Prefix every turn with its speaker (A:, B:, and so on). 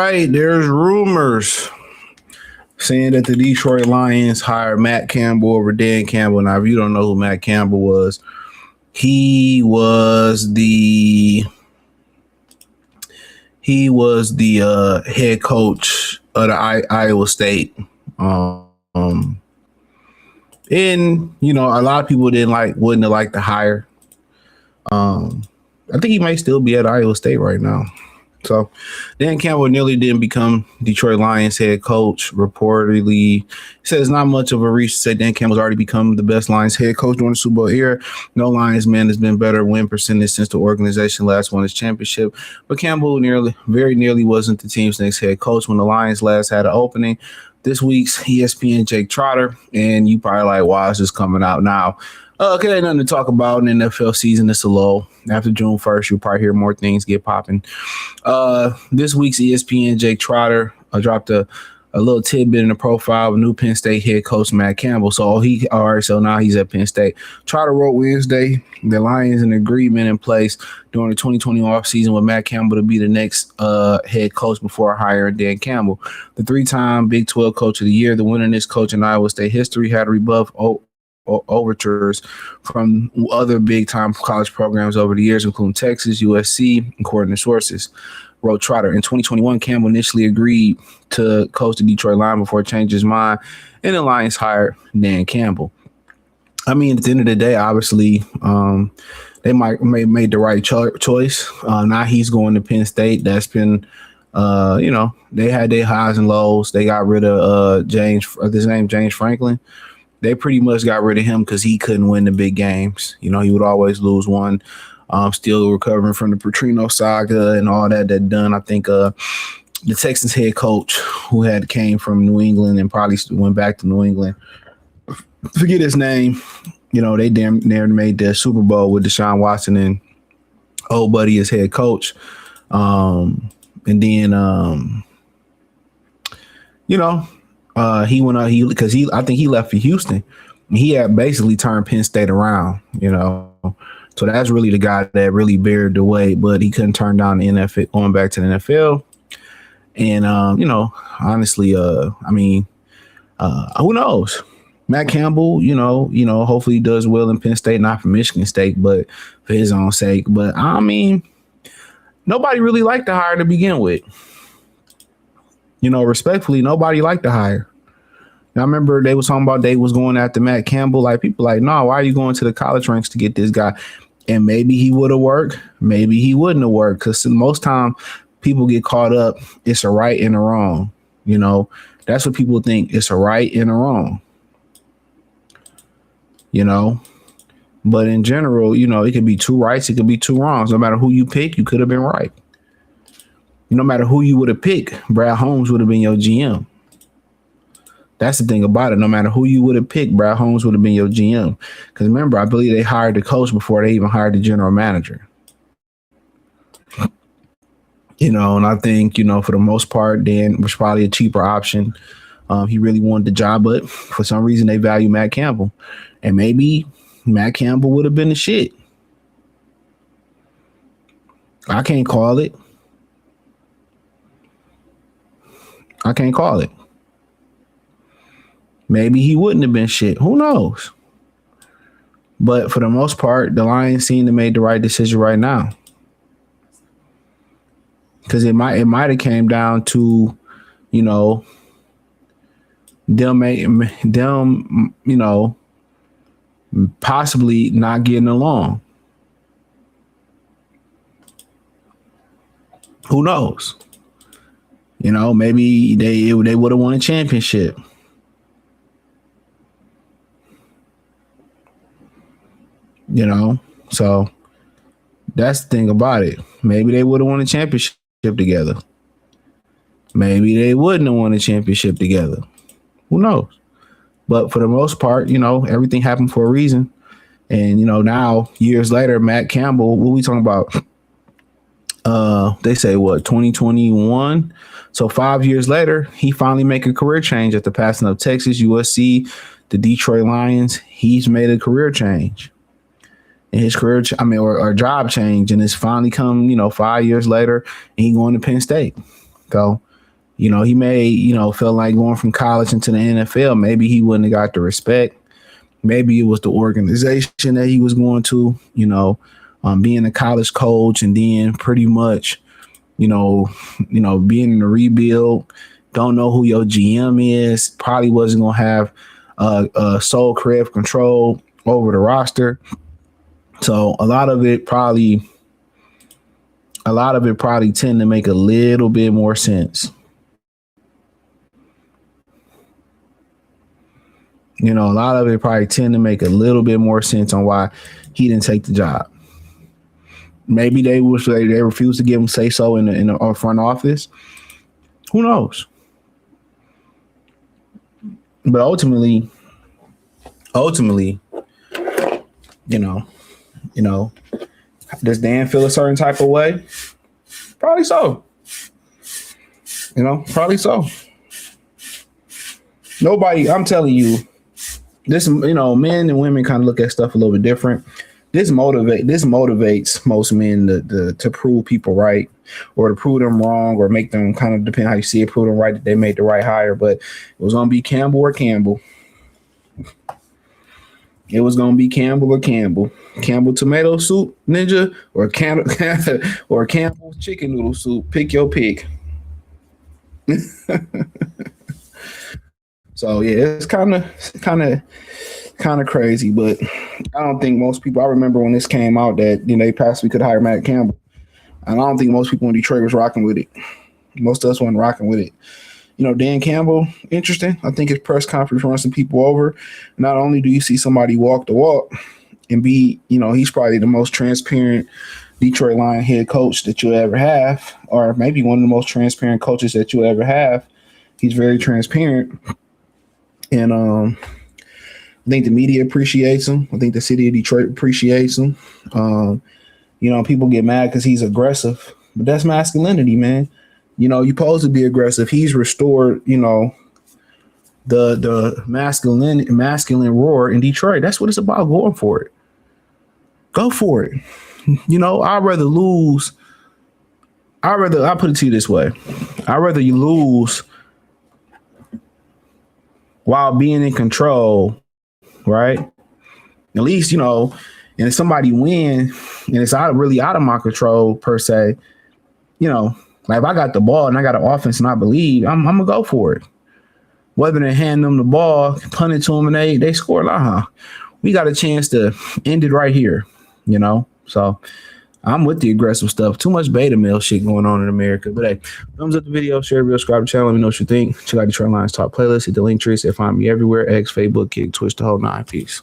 A: right, there's rumors saying that the Detroit Lions hired Matt Campbell over Dan Campbell. Now, if you don't know who Matt Campbell was, he was the head coach of the Iowa State. And a lot of people wouldn't have liked the hire. I think he may still be at Iowa State right now. So Dan Campbell nearly didn't become Detroit Lions head coach. Reportedly, he says not much of a reach to say Dan Campbell's already become the best Lions head coach during the Super Bowl era. No Lions man has been better win percentage since the organization last won its championship. But Campbell very nearly wasn't the team's next head coach when the Lions last had an opening. This week's ESPN Jake Trotter, and you probably like, why is this coming out now? Okay, ain't nothing to talk about in the NFL season. It's a lull. After June 1st, you'll probably hear more things get popping. This week's ESPN Jake Trotter dropped a little tidbit in the profile of new Penn State head coach Matt Campbell. So now he's at Penn State. Trotter wrote Wednesday the Lions an agreement in place during the 2020 offseason with Matt Campbell to be the next head coach before hiring Dan Campbell. The three-time Big 12 Coach of the Year, the winningest coach in Iowa State history, had to rebuff overtures from other big-time college programs over the years, including Texas, USC, according to sources. Wrote Trotter. In 2021, Campbell initially agreed to coach the Detroit Lions before changing his mind, and the Lions hired Dan Campbell. I mean, at the end of the day, obviously, they made the right choice. Now he's going to Penn State. That's been, they had their highs and lows. They got rid of James Franklin. They pretty much got rid of him because he couldn't win the big games. He would always lose one. Still recovering from the Petrino saga and all that done. I think the Texans head coach who came from New England and probably went back to New England, forget his name. They damn near made the Super Bowl with Deshaun Watson and old buddy as head coach. And then, he went out. I think he left for Houston. He had basically turned Penn State around. So that's really the guy that really bared the weight, but he couldn't turn down the NFL, going back to the NFL. And honestly, who knows? Matt Campbell, hopefully he does well in Penn State, not for Michigan State, but for his own sake. But I mean, nobody really liked the hire to begin with. Respectfully, nobody liked the hire. I remember they was talking about they was going after Matt Campbell. Like, people like, no, why are you going to the college ranks to get this guy? And maybe he would have worked. Maybe he wouldn't have worked, because most time people get caught up. It's a right and a wrong. That's what people think. It's a right and a wrong. But in general, it could be two rights. It could be two wrongs. No matter who you pick, you could have been right. No matter who you would have picked, Brad Holmes would have been your GM. That's the thing about it. No matter who you would have picked, Brad Holmes would have been your GM. Because remember, I believe they hired the coach before they even hired the general manager. And I think, for the most part, Dan was probably a cheaper option. He really wanted the job, but for some reason they value Matt Campbell. And maybe Matt Campbell would have been the shit. I can't call it. Maybe he wouldn't have been shit. Who knows? But for the most part, the Lions seem to make the right decision right now. Because it might have came down to, them, possibly not getting along. Who knows? Maybe they would have won a championship. So that's the thing about it. Maybe they would have won a championship together. Maybe they wouldn't have won a championship together. Who knows? But for the most part, everything happened for a reason. And, now years later, Matt Campbell, what we talking about? They say 2021. So 5 years later, he finally make a career change after passing up Texas, USC, the Detroit Lions. He's made a career change. And his career, or job change, and it's finally come, 5 years later, and he going to Penn State. So He may, felt like going from college into the NFL. Maybe he wouldn't have got the respect. Maybe it was the organization that he was going to, being a college coach and then pretty much, being in a rebuild. Don't know who your GM is. Probably wasn't going to have sole creative control over the roster. So a lot of it probably tend to make a little bit more sense. A lot of it probably tend to make a little bit more sense on why he didn't take the job. Maybe they refused to give him say so in the front office. Who knows? But ultimately, does Dan feel a certain type of way? Probably so. Probably so. Nobody, I'm telling you, this, men and women kind of look at stuff a little bit different. This motivates most men to prove people right, or to prove them wrong, or make them, kind of depend how you see it, prove them right that they made the right hire. But it was going to be Campbell or Campbell. It was going to be Campbell or Campbell. Campbell tomato soup, ninja, or Campbell chicken noodle soup. Pick your pick. So yeah, it's kind of crazy, but I don't think most people. I remember when this came out that they possibly could hire Matt Campbell, and I don't think most people in Detroit was rocking with it. Most of us weren't rocking with it. Dan Campbell, interesting. I think his press conference runs some people over. Not only do you see somebody walk the walk and be, he's probably the most transparent Detroit Lion head coach that you'll ever have, or maybe one of the most transparent coaches that you'll ever have. He's very transparent. And I think the media appreciates him. I think the city of Detroit appreciates him. People get mad because he's aggressive, but that's masculinity, man. You're supposed to be aggressive. He's restored, the masculine roar in Detroit. That's what it's about. Going for it. Go for it. I'd rather lose. I'll put it to you this way. I'd rather you lose while being in control, right? At least, and if somebody win and it's really out of my control per se, like if I got the ball and I got an offense and I believe, I'm gonna go for it. Whether they hand them the ball, punt it to them, and they score, we got a chance to end it right here, So I'm with the aggressive stuff. Too much beta male shit going on in America. But hey, thumbs up the video, share, subscribe to the channel. Let me know what you think. Check out Detroit Lions Talk playlist. Hit the link tree. Find me everywhere. X, Facebook, Kick, Twitch, the whole nine. Peace.